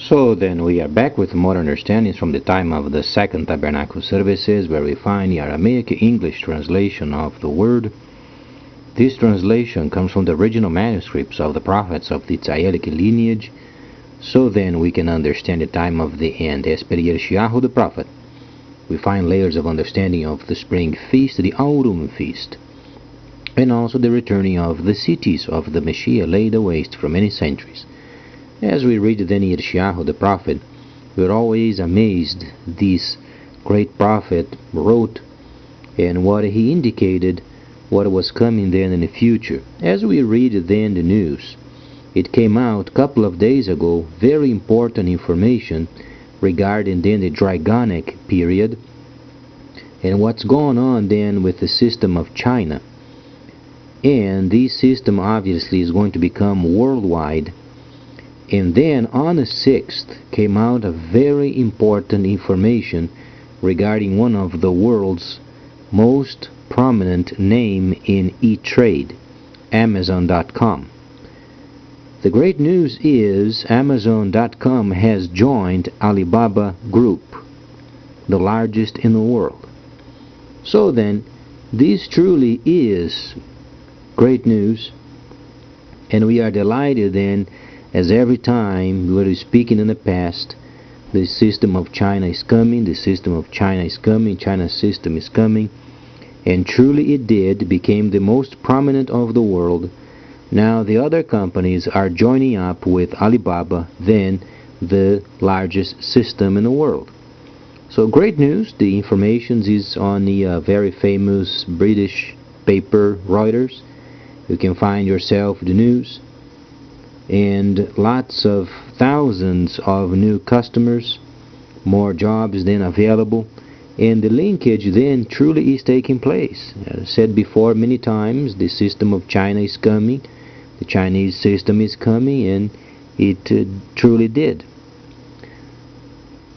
So then we are back with more understandings from the time of the Second Tabernacle services, where we find the Aramaic English translation of the word. This translation comes from the original manuscripts of the prophets of the Tzayelic lineage, so then we can understand the time of the end. As per Yeshayahu the prophet, we find layers of understanding of the spring feast, the autumn feast, and also the returning of the cities of the Messiah laid waste for many centuries. As we read then Yeshayahu the prophet, we are always amazed this great prophet wrote and what he indicated what was coming then in the future. As we read then the news, it came out a couple of days ago, very important information regarding then the Dragonic period and what's going on then with the system of China. And this system obviously is going to become worldwide. And then on the 6th came out a very important information regarding one of the world's most prominent name in e-trade, Amazon.com. The great news is Amazon.com has joined Alibaba Group, the largest in the world. So then, this truly is great news, and we are delighted then, as every time we were speaking in the past, the system of China is coming, the system of China is coming, China's system is coming, and truly it did, became the most prominent of the world. Now the other companies are joining up with Alibaba, then the largest system in the world. So great news. The information is on the very famous British paper Reuters. You can find yourself the news, and lots of thousands of new customers, more jobs then available, and the linkage then truly is taking place. As I said before many times, the system of China is coming, the Chinese system is coming, and it truly did.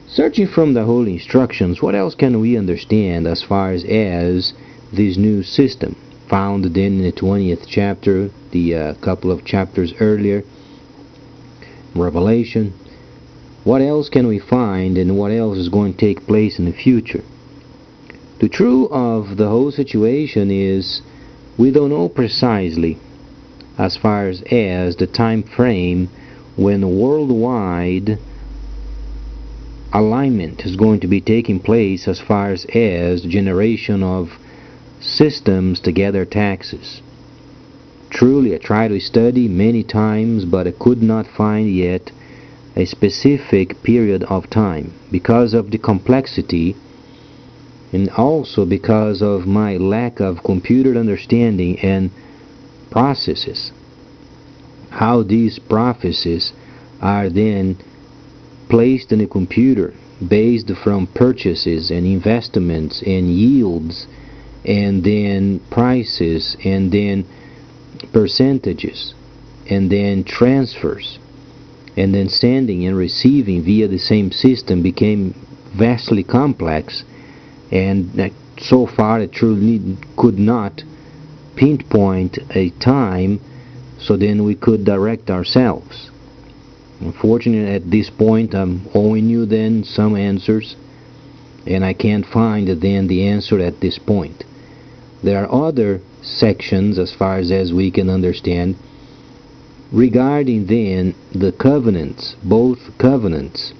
Searching from the Holy Instructions, what else can we understand as far as this new system found then in the 20th chapter, the couple of chapters earlier, Revelation? What else can we find, and what else is going to take place in the future? The truth of the whole situation is we don't know precisely as far as the time frame when worldwide alignment is going to be taking place as far as generation of systems to gather taxes. Truly, I tried to study many times, but I could not find yet a specific period of time because of the complexity and also because of my lack of computer understanding and processes. How these processes are then placed in a computer based from purchases and investments and yields and then prices and then percentages and then transfers and then sending and receiving via the same system became vastly complex, and so far I truly could not pinpoint a time so then we could direct ourselves. Unfortunately, at this point I'm owing you then some answers, and I can't find then the answer at this point. There are other sections as far as we can understand regarding then the covenants, both covenants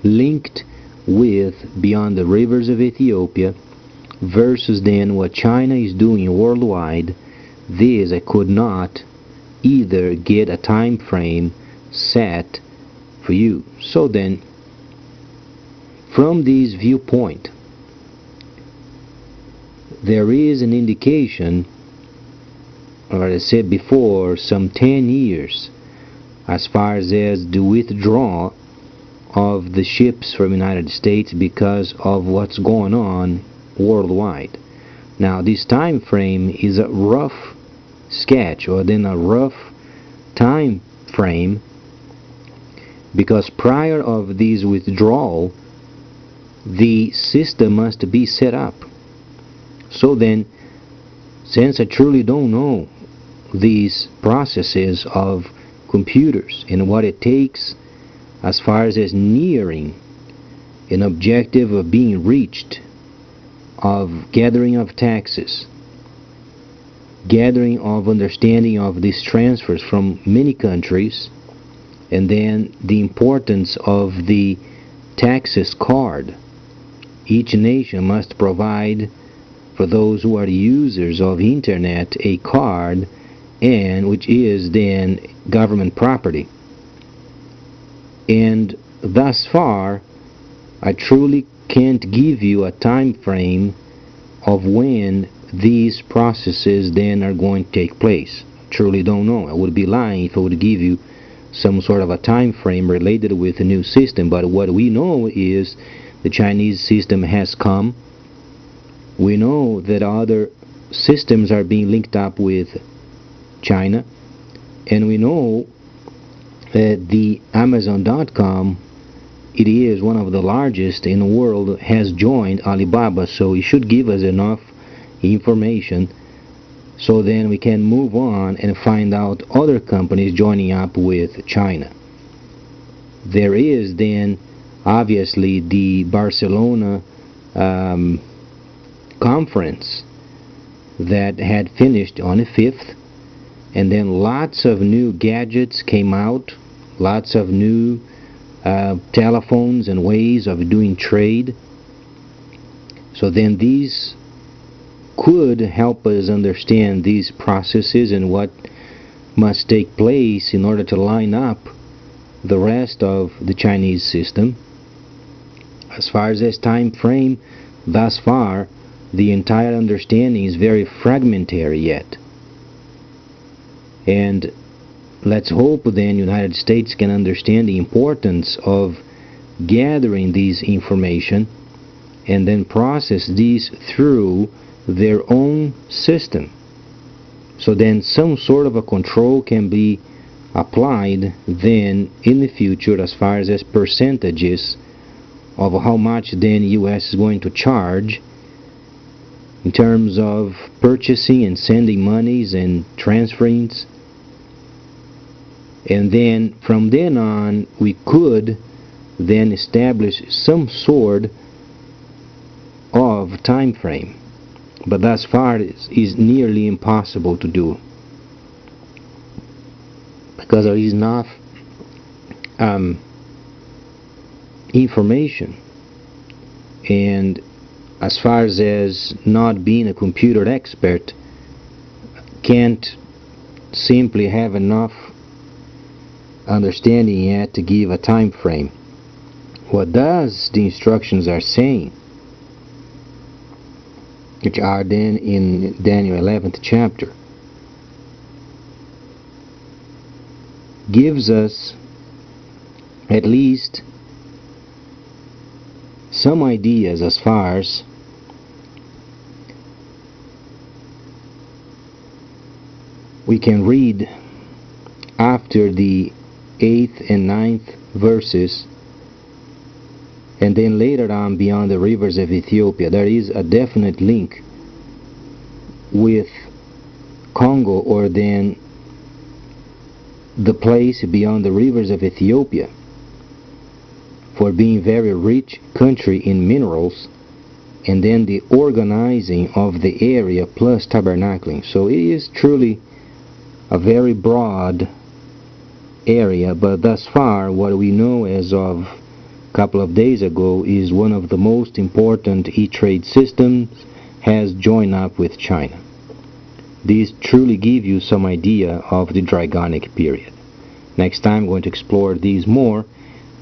linked with beyond the rivers of Ethiopia versus then what China is doing worldwide. This I could not either get a time frame set for you. So then, from this viewpoint, there is an indication, or as I said before, some 10 years as far as the withdrawal of the ships from the United States because of what's going on worldwide. Now this time frame is a rough sketch, or then a rough time frame, because prior of this withdrawal the system must be set up. So then, since I truly don't know these processes of computers and what it takes as far as nearing an objective of being reached, of gathering of taxes, gathering of understanding of these transfers from many countries, and then the importance of the taxes card. Each nation must provide for those who are users of internet a card, and which is then government property. And thus far, I truly can't give you a time frame of when these processes then are going to take place. Truly don't know. I would be lying if I would give you some sort of a time frame related with a new system. But what we know is the Chinese system has come. We know that other systems are being linked up with China, and we know that the Amazon.com, it is one of the largest in the world, has joined Alibaba, so it should give us enough information so then we can move on and find out other companies joining up with China. There is then obviously the Barcelona conference that had finished on the 5th, and then lots of new gadgets came out, lots of new telephones and ways of doing trade. So then these could help us understand these processes and what must take place in order to line up the rest of the Chinese system. As far as this time frame, thus far, the entire understanding is very fragmentary yet. And let's hope then United States can understand the importance of gathering these information and then process these through their own system. So then some sort of a control can be applied then in the future as far as percentages of how much then US is going to charge in terms of purchasing and sending monies and transferings. And then from then on we could then establish some sort of time frame, but thus far it is nearly impossible to do because there is enough information, and as far as not being a computer expert, can't simply have enough understanding yet to give a time frame. What does the instructions are saying, which are then in Daniel 11th chapter, gives us at least some ideas as far as we can read after the 8th and 9th verses, and then later on beyond the rivers of Ethiopia. There is a definite link with Congo, or then the place beyond the rivers of Ethiopia, for being very rich country in minerals, and then the organizing of the area plus tabernacling. So it is truly a very broad area, but thus far what we know as of a couple of days ago is one of the most important e-trade systems has joined up with China. These truly give you some idea of the Dragonic period. Next time I'm going to explore these more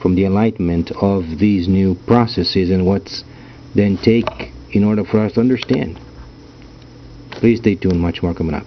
from the enlightenment of these new processes and what's then take in order for us to understand. Please stay tuned, much more coming up.